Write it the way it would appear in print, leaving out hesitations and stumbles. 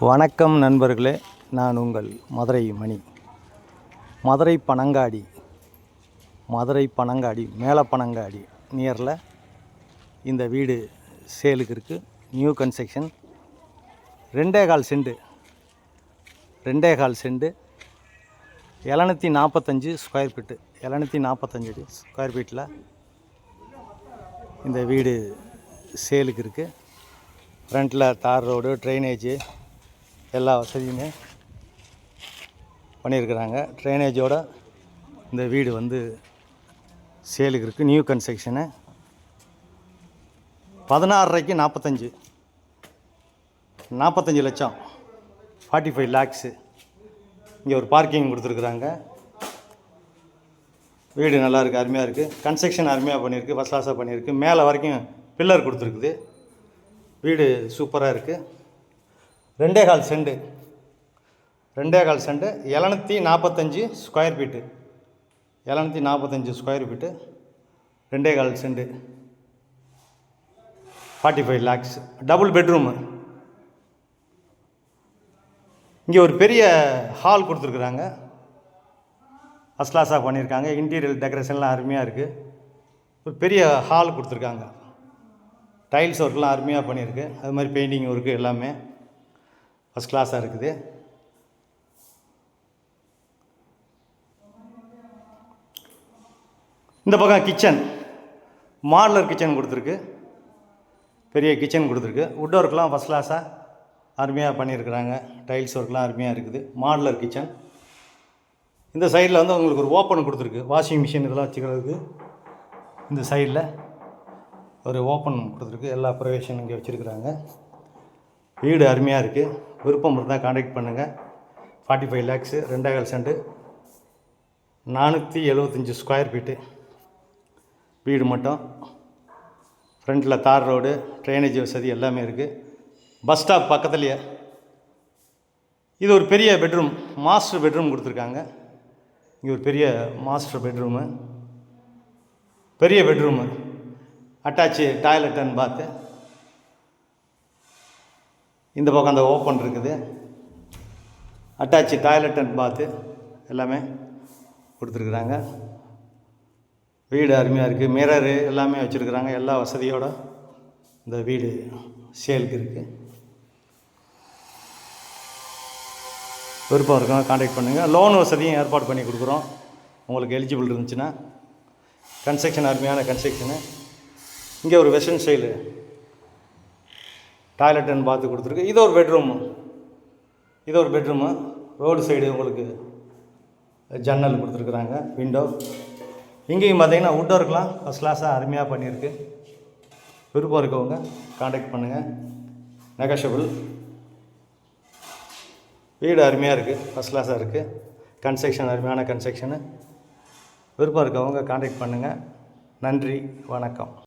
வணக்கம் நண்பர்களே, நான் உங்கள் மதுரை மணி. மதுரை பனங்காடி மேலப்பனங்காடி நியரில் இந்த வீடு சேலுக்கு இருக்குது. New construction 2.25 cent 745 square feet 745 square ஃபீட்டில் இந்த வீடு சேலுக்கு இருக்குது. ஃப்ரண்ட்டில் தார் ரோடு, ட்ரைனேஜு எல்லா வசதியுமே பண்ணியிருக்கிறாங்க. ட்ரைனேஜோட இந்த வீடு சேலுக்கு இருக்குது. நியூ கன்ஸ்ட்ரக்ஷனு 16.5 45 லட்சம் 45 லேக்ஸு. இங்கே ஒரு பார்க்கிங் கொடுத்துருக்குறாங்க. வீடு நல்லா இருக்குது, அருமையாக இருக்குது. கன்ஸ்ட்ரக்ஷன் அருமையாக பண்ணியிருக்கு, ஃபஸ்ட் கிளாஸாக பண்ணியிருக்கு. மேலே வரைக்கும் பில்லர் கொடுத்துருக்குது. வீடு சூப்பராக இருக்குது. 2.25 cent 745 square feet 745 square feet 2.25 cent 45 lakhs. Double bedroom. இங்கே ஒரு பெரிய ஹால் கொடுத்துருக்குறாங்க. ஃபஸ்ட் கிளாஸாக பண்ணியிருக்காங்க. இன்டீரியர் டெக்கரேஷன்லாம் அருமையாக இருக்குது. ஒரு பெரிய ஹால் கொடுத்துருக்காங்க. டைல்ஸ் ஒர்க்லாம் அருமையாக பண்ணியிருக்கு. அது மாதிரி பெயிண்டிங் ஒர்க்கு எல்லாமே ஃபஸ்ட் கிளாஸாக இருக்குது. இந்த பக்கம் கிச்சன், மாடலர் கிச்சன் கொடுத்துருக்கு. பெரிய கிச்சன் கொடுத்துருக்கு. வுட் ஒர்க்லாம் ஃபஸ்ட் கிளாஸாக அருமையாக பண்ணியிருக்கிறாங்க. டைல்ஸ் ஒர்க்லாம் அருமையாக இருக்குது. Modeller kitchen. இந்த சைடில் உங்களுக்கு ஒரு ஓப்பன் கொடுத்துருக்கு. வாஷிங் மிஷின் இதெல்லாம் வச்சுக்கிறதுக்கு இந்த சைடில் ஒரு ஓப்பன் கொடுத்துருக்கு. எல்லா ப்ரொவிஷனும் இங்கே வச்சுருக்குறாங்க. வீடு அருமையாக இருக்குது. விருப்பம் இருந்தால் கான்டாக்ட் பண்ணுங்கள். 45 லேக்ஸு 2.25 சென்ட் 475 ஸ்கொயர் ஃபீட்டு வீடு மட்டும். ஃப்ரண்ட்டில் தார் ரோடு, ட்ரைனேஜ் வசதி எல்லாமே இருக்குது. பஸ் ஸ்டாப் பக்கத்துலேயே. இது ஒரு பெரிய பெட்ரூம், மாஸ்டர் பெட்ரூம் கொடுத்துருக்காங்க. இங்கே ஒரு பெரிய மாஸ்டர் பெட்ரூமு, பெரிய பெட்ரூமு, அட்டாச்சு டாய்லெட் அண்ட் பாத்து. இந்த பக்கம் அந்த ஓப்பன் இருக்குது. அட்டாச்சு டாய்லெட் அண்ட் பாத்து எல்லாமே கொடுத்துருக்குறாங்க. வீடு அருமையாக இருக்குது. மிரரு எல்லாமே வச்சுருக்குறாங்க. எல்லா வசதியோடு இந்த வீடு சேலுக்கு இருக்குது. விருப்பம் இருக்கணும் கான்டாக்ட் பண்ணுங்கள். லோன் வசதியும் ஏற்பாடு பண்ணி கொடுக்குறோம். உங்களுக்கு எலிஜிபிள் இருந்துச்சுன்னா. கன்ஸ்ட்ரக்ஷன் அருமையான கன்ஸ்ட்ரக்ஷனு. இங்கே ஒரு வெஸ்டர்ன் ஸ்டைலு டாய்லெட் அண்ட் பாத்து கொடுத்துருக்கு. இது ஒரு பெட்ரூமு. ரோடு சைடு உங்களுக்கு ஜன்னல் கொடுத்துருக்குறாங்க, விண்டோ. இங்கேயும் பார்த்தீங்கன்னா வுட் ஒர்க்லாம் ஃபஸ்ட் கிளாஸாக அருமையாக பண்ணியிருக்கு. விருப்பம் இருக்கவங்க கான்டாக்ட் பண்ணுங்கள். நெகஷபிள். வீடு அருமையாக இருக்குது, ஃபஸ்ட் கிளாஸாக இருக்குது. கன்ஸ்ட்ரக்ஷன் அருமையான கன்ஸ்ட்ரக்ஷனு. விருப்பம் இருக்கவங்க கான்டாக்ட் பண்ணுங்கள். நன்றி, வணக்கம்.